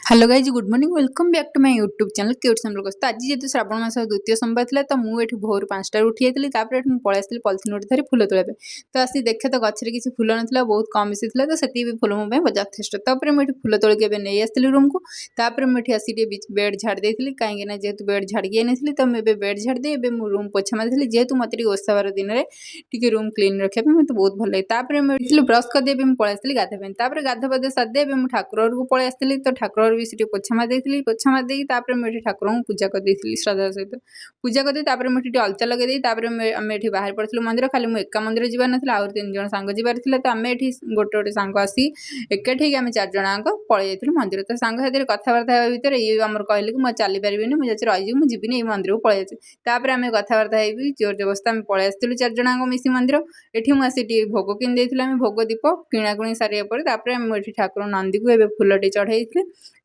hello guys good morning welcome back to my YouTube channel cute simple तो आज जेहतु श्रावण मास द्वितीय सोमवार था तो मुझे भोर 5टा उठी जाती पलि आसती पलिथिन गोटे धरी फुल तोड़ा तो आसी देखे तो गचर किसी फुल ना बहुत कम बेसी था तो से फुल मो यथेष मुझे फुल तोलिक नहीं आसती रूम को मुझे आसी बेड झाड़ देती कहीं जेहतु बेड झाड़ी नहीं तो मुझे बेड झाड़ दी रूम पोछा मारी जेहतु मत ओसाबार दिन में टी रूम क्लीन रखापी मत बहुत भल लगे मुझे ब्रश करदे पलि आसती गाधे गाधा पाधा सारे मुझे ठाकुर को पलि आसती तो ठाकुर भी सीटी पोछा मारी पोछा मारदे मुझे ठाकुर को पूजा करदी श्रद्धा सहित पूजा करदे मुझे अलता लगे आम बाहर पड़ू मंदिर खाली मुझे एका मंदिर जीवार ना आउ 3 जन सांग जीवार तो आम ये गोटे गोटे सांग आसी एकाठी आम 4 जन पलि जाइलु मंदिर तो सांग साथी कथबार्ता भितर ये आम कहले कि मुझे चली पारि मुझे रही मुझे मंदिर को पलि जाए आम कथबार्ता जोर जबरदस्त आम पलि आसलु 4 जन मिसी मंदिर ये मुझे भोग कि भोग दीप किणाकुणी सारे मुझे ठाकुर नंदी को फुलटी चढ़ाई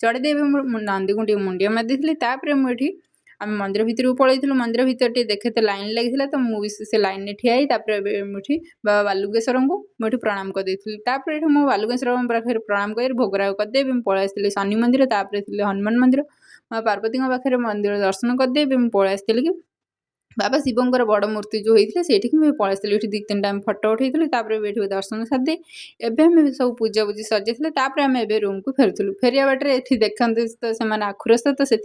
चढ़े नंदी को मुंडिया मारी मुझे आम मंदिर भितर को पलू मंदिर भितर देखे तो लाइन लगी तो मुझे से लाइन में ठिया मुझे बाबा बालुकेश्वर को मुझे प्रणाम कर मो बालुकेश्वर पाखे प्रणाम कर भोगराग करदे पलि आसती शनि मंदिर हनुमान मंदिर माँ पार्वती पाखे मंदिर दर्शन करदे पलि आसती कि बाबा शिवंकर बड़ मूर्ति जो होता है मुझे पलि आसती 2-3 टाइम फटो उठे ये दर्शन सारी एवं सब पूजा पूजी सजाई आम ए रूम को फेरुलु फेरिया बाटे ये देखते तो से आखुरस तो से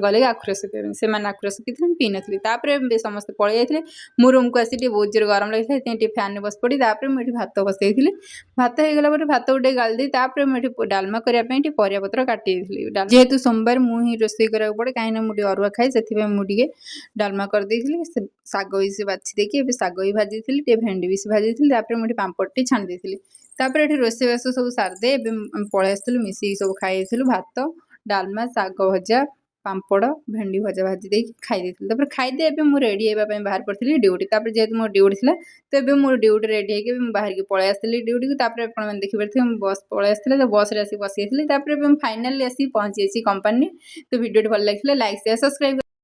गले आखुरस से आखुरस पी पी नी समस्त पलि जाते मो रूम को आसी बहुत जोर गरम लगी फैन बस पड़ी मुझे भात बसई भात हो गला भात गोटे गाली मुझे डालमा करने परिया पत्र काटी जेहेतु सोमवार मुझे रोषे करा पड़े कहीं मुझे अरुआ खाए से मुझे डालमा करदे शाग भी से बाछि देखिए शाग भी भाजी थी भेंडी भी से भाजी थी मुझे पापड़ छाणी देती ये रोषेबास सब सारदे पलि आसलु मिसिक सब खाई भात डालमा शाग भजा पापड़ भेंडी भजा भाजी दे खाई खाईदे मुझे रेडी होगापी बाहर पड़ी ड्यूटी जेहतु मो ड्यूटी थी तो मो ड्यूटी रेडी होगी बाहर की पलि आसती ड्यूटी को देखिए बस पलि आसते तो बस रे आसी बसी फाइनाली आसी पहुंची कंपानी तो वीडियो भल लगे लाइक शेयर सब्सक्राइब